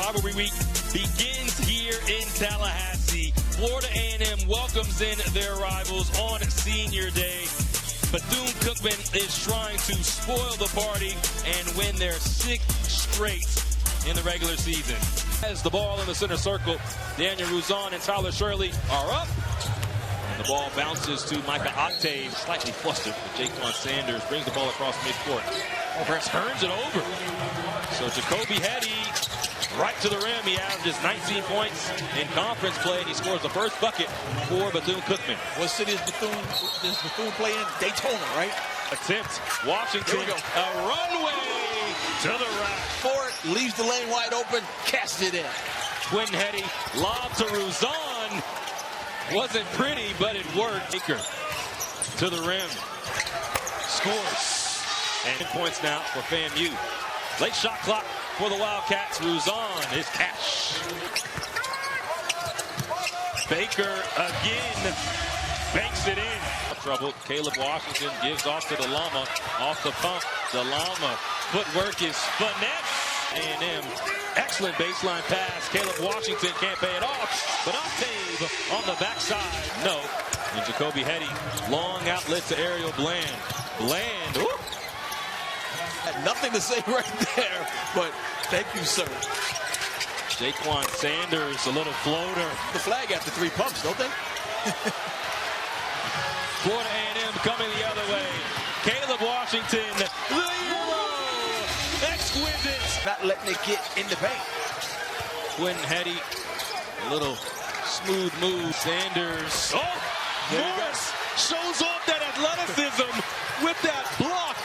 Rivalry Week begins here in Tallahassee. Florida A&M welcomes in their rivals on Senior Day. Bethune-Cookman is trying to spoil the party and win their 6th straight in the regular season. As the ball in the center circle, Daniel Ruzon and Tyler Shirley are up. And the ball bounces to Micah Octave, slightly flustered. Jaquan Sanders brings the ball across midcourt. Turns it over. So Jacoby Hetty right to the rim. He averages 19 points in conference play, and he scores the first bucket for Bethune-Cookman. What city is Bethune play in? Daytona, right? Attempt. Washington. A runway to the rack. Ford leaves the lane wide open. Cast it in. Twin Hetty. Lob to Ruzon. Wasn't pretty, but it worked. Baker to the rim. Scores. And 10 points now for FAMU. Late shot clock for the Wildcats. Ruzon is cash. Baker again banks it in. Trouble. Caleb Washington gives off to DeLama. Off the pump. DeLama. Footwork is finesse. A&M. Excellent baseline pass. Caleb Washington can't pay it off. But Octave on the backside. No. And Jacoby Hetty. Long outlet to Ariel Bland. Bland. Ooh. Had nothing to say right there, but thank you, sir. Jaquan Sanders, a little floater. The flag after 3 pumps, don't they? Florida A&M coming the other way. Caleb Washington, the Euro. Exquisite. Not letting it get in the paint. Quinn Hetty, a little smooth move. Sanders. Oh, Morris shows off that athleticism with that block.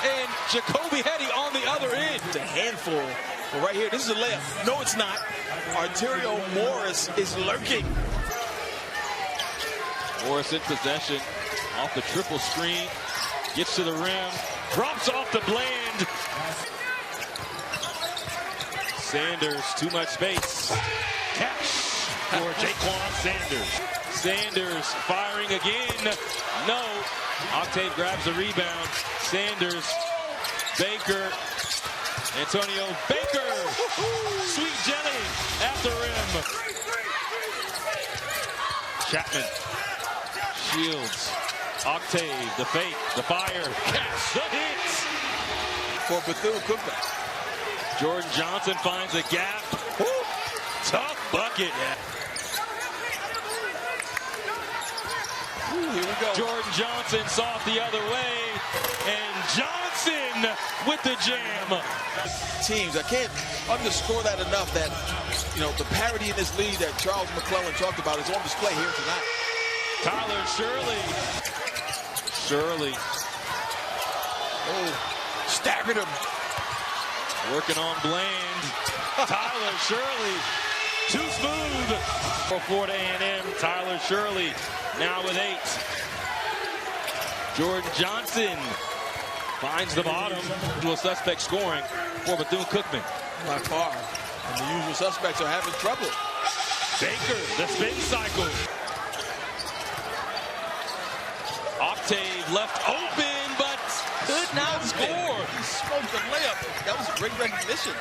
And Jacoby Hetty on the other end. It's a handful. But right here, this is a layup. No, it's not. Arterio Morris is lurking. Morris in possession. Off the triple screen. Gets to the rim. Drops off the Bland. Sanders, too much space. Catch for Jaquan Sanders. Sanders firing again. No. Octave grabs the rebound. Sanders, Baker, Antonio Baker, sweet jelly at the rim. Chapman, Shields, Octave, the fake, the fire, catch, the hits. For Bethune-Cookman. Jordan Johnson finds a gap. Woo. Tough bucket. Yeah. Ooh, here we go. Jordan Johnson saw it the other way, and Johnson with the jam. Teams, I can't underscore that enough that, you know, the parity in this league that Charles McClellan talked about is on display here tonight. Tyler Shirley. Shirley. Oh, staggered him. Working on Bland. Tyler Shirley. Too smooth for Florida A&M. Tyler Shirley now with 8. Jordan Johnson finds the bottom. Usual suspect scoring for Bethune-Cookman. By far. And the usual suspects are having trouble. Baker, the spin cycle. Octave left open, but could not score. He smoked the layup. That was a great recognition.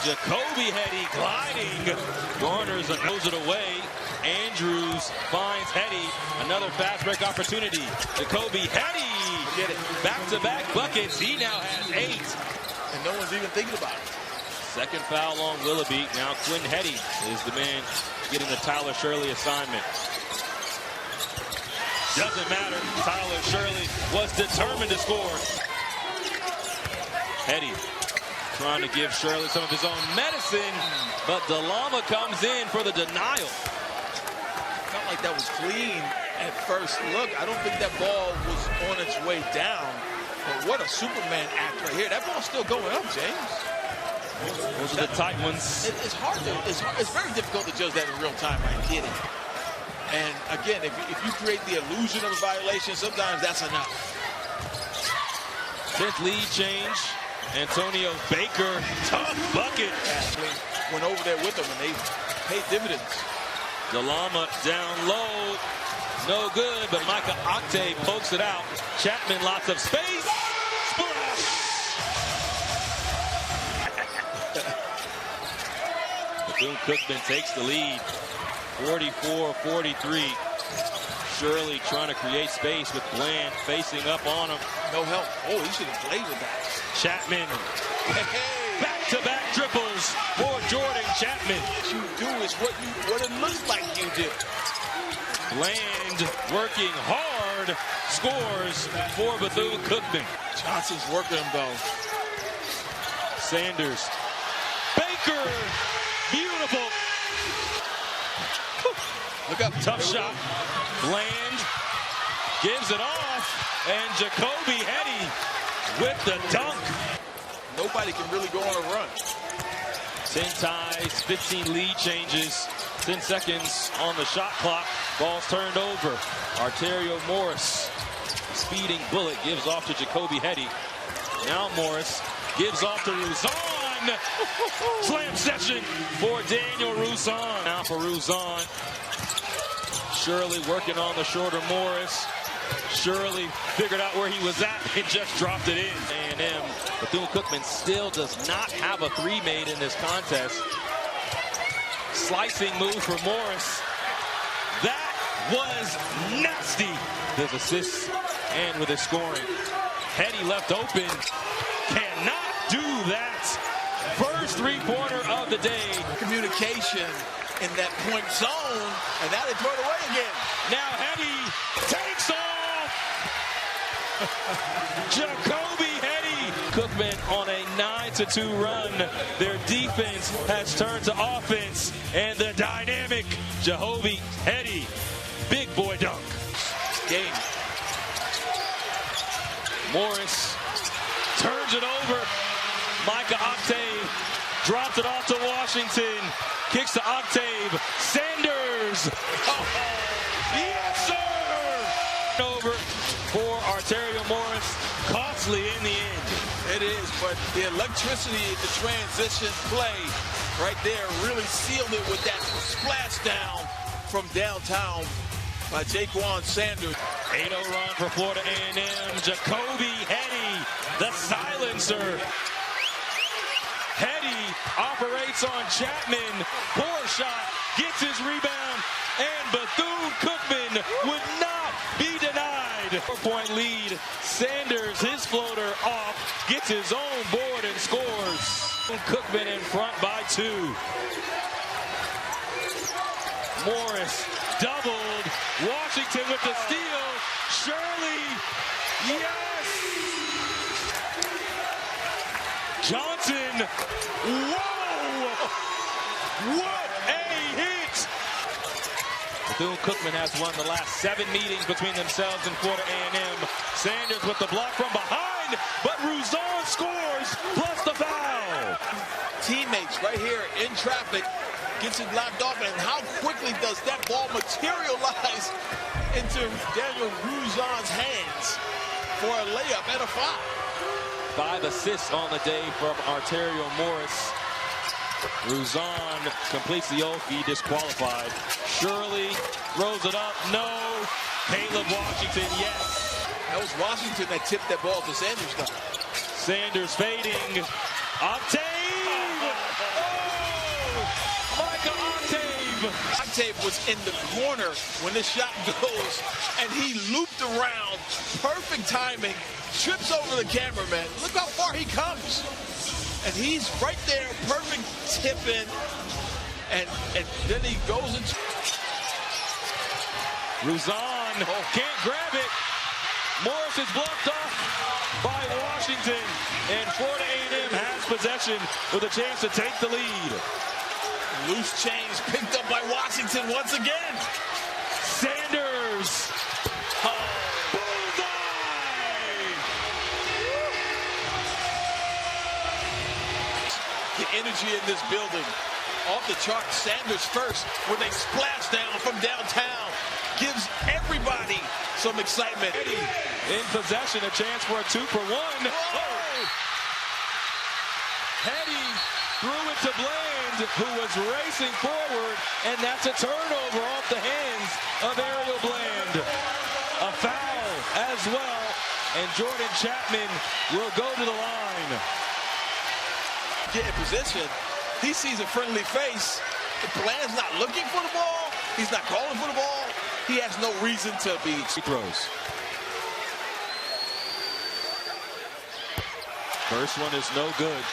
Jacoby Hetty gliding. Garners and goes it away. Andrews finds Hetty. Another fast break opportunity. Jacoby Hetty. Get it. Back-to-back buckets. He now has 8. And no one's even thinking about it. Second foul on Willoughby. Now Quinn Hetty is the man getting the Tyler Shirley assignment. Doesn't matter. Tyler Shirley was determined to score. Hetty trying to give Shirley some of his own medicine, but DeLama comes in for the denial. Felt like that was clean at first look. I don't think that ball was on its way down. But what a Superman act right here. That ball's still going up, James. Those are the tight ones. It's hard to, it's very difficult to judge that in real time. I get it. And again, if you create the illusion of a violation, sometimes that's enough. 10th lead change. Antonio Baker, tough bucket. Went over there with them and they paid dividends. DeLama down low. No good, but Micah Octave pokes it out. Chapman, lots of space. Splash! Bethune-Cookman takes the lead, 44-43. Shirley trying to create space with Bland facing up on him. No help. Oh, he should have played with that. Chapman. Hey. Back-to-back triples for Jordan Chapman. What you do is what it looks like you did. Bland working hard, scores for Bethune-Cookman. Johnson's working him though. Sanders. Baker. Beautiful. Look up. Tough shot. Bland gives it off, and Jacoby Hetty with the dunk. Nobody can really go on a run. 10 ties, 15 lead changes, 10 seconds on the shot clock. Ball's turned over. Arterio Morris, speeding bullet, gives off to Jacoby Hetty. Now Morris gives off to Ruzan. Slam session for Daniel Ruzan. Now for Ruzan. Shirley working on the shorter Morris. Shirley figured out where he was at and just dropped it in. A&M, Bethune-Cookman still does not have a three made in this contest. Slicing move for Morris. That was nasty. His assists and with his scoring. Hetty left open. Cannot do that. First three-pointer of the day. Communication in that point zone, and now they throw it away again. Now Hetty takes off. Jacoby Hetty. Cookman on a 9-2 run. Their defense has turned to offense, and the dynamic Jacoby Hetty. Big boy dunk. Game. Morris turns it over. Micah Octave drops it off to Washington. Kicks to Octave. Sanders. Oh, yes, sir. Over for Arterio Morris. Costly in the end. It is, but the electricity in the transition play right there really sealed it with that splash down from downtown by Jaquan Sanders. 8-0 run for Florida A&M. Jacoby Hetty, the silencer. Hetty operates on Chapman. Poor shot, gets his rebound, and Bethune-Cookman would not be denied. 4-point lead. Sanders, his floater off, gets his own board and scores. Cookman in front by 2. Morris doubled. Washington with the steal. Shirley, yes! Johnson, whoa! What a hit! Bethune-Cookman has won the last 7 meetings between themselves and Florida A&M. Sanders with the block from behind, but Ruzan scores, plus the foul. Teammates right here in traffic, gets it blocked off, and how quickly does that ball materialize into Daniel Ruzan's hands for a layup and a foul? 5 assists on the day from Arterio Morris. Ruzan completes the Oki, disqualified. Shirley throws it up, no. Caleb Washington, yes. That was Washington that tipped that ball to Sanders, though. Sanders fading. Octave! Oh! Micah Octave! Octave was in the corner when this shot goes, and he looped around. Perfect timing. Trips over the cameraman. Look how far he comes. And he's right there, perfect tip in. And then he goes into... Ruzan can't grab it. Morris is blocked off by Washington. And Florida A&M has possession with a chance to take the lead. Loose change picked up by Washington once again. Sanders. The energy in this building, off the charts. Sanders first with a splash down from downtown. Gives everybody some excitement. Hetty in possession, a chance for a 2-for-1. Oh! Hetty threw it to Bland, who was racing forward, and that's a turnover off the hands of Ariel Bland. A foul as well, and Jordan Chapman will go to the line. Get in position, He sees a friendly face. The Bland's not looking for the ball. He's not calling for the ball. He has no reason to be. He throws. First one is no good.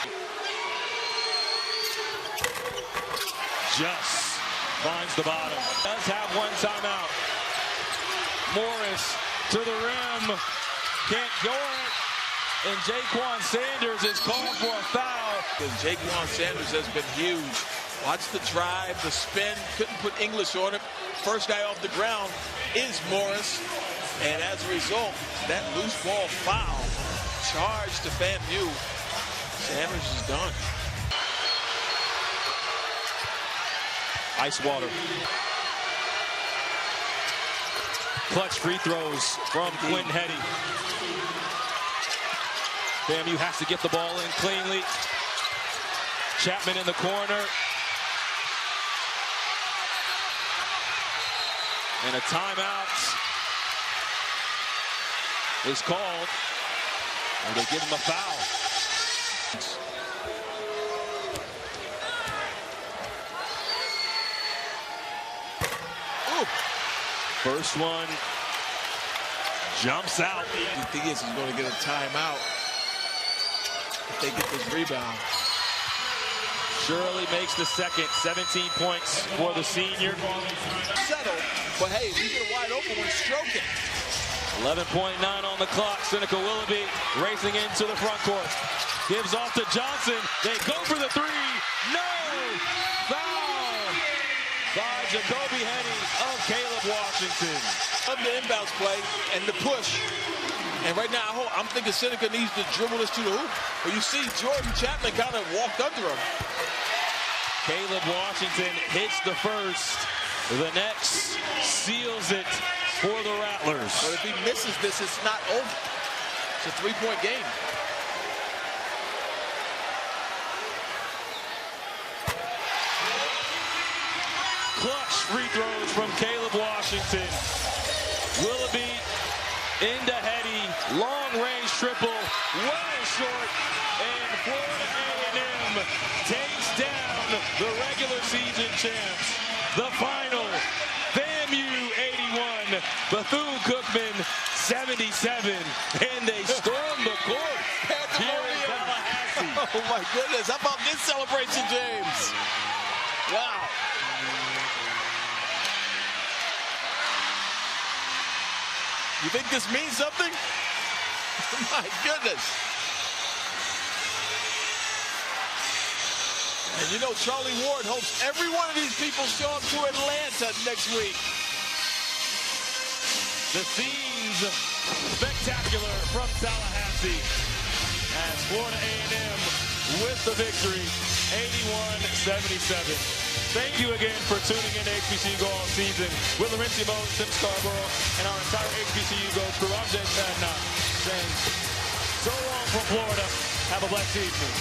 Just finds the bottom. Does have one timeout. Morris to the rim. Can't go it. And Jaquan Sanders is called for a foul. And Jaquan Sanders has been huge. Watch the drive, the spin. Couldn't put English on it. First guy off the ground is Morris. And as a result, that loose ball foul charge to FAMU. Sanders is done. Ice water. Clutch free throws from Quinn Hetty. FAMU has to get the ball in cleanly. Chapman in the corner. And a timeout is called. And they give him a foul. Ooh. First one jumps out. The thing is, he's going to get a timeout if they get this rebound. Shirley makes the second. 17 points for the senior. Settle, but hey, if you get a wide open one, stroke it. 11.9 on the clock. Seneca Willoughby racing into the front court. Gives off to Johnson. They go for the three. No! Foul by Jacoby Hetty of Caleb Washington. Of the inbounds play and the push. And right now, I'm thinking Seneca needs to dribble this to the hoop. But you see Jordan Chapman kind of walked under him. Caleb Washington hits the first. The next seals it for the Rattlers. But if he misses this, it's not over. It's a three-point game. Clutch free throws from Caleb Washington. Willoughby into Hetty. Long-range triple. Well short. And Florida A&M takes down the regular season champs. The final, FAMU 81, Bethune-Cookman 77, and they storm the court here in Tallahassee. Oh my goodness, how about this celebration, James? Wow. You think this means something? My goodness. And you know Charlie Ward hopes every one of these people show up to Atlanta next week. The scenes spectacular from Tallahassee as Florida A&M with the victory, 81-77. Thank you again for tuning in to HBCU GO all season. Will Laurencio, Tim Scarborough, and our entire HBCU GO crew. I'm James Madnott saying so long from Florida. Have a blessed evening.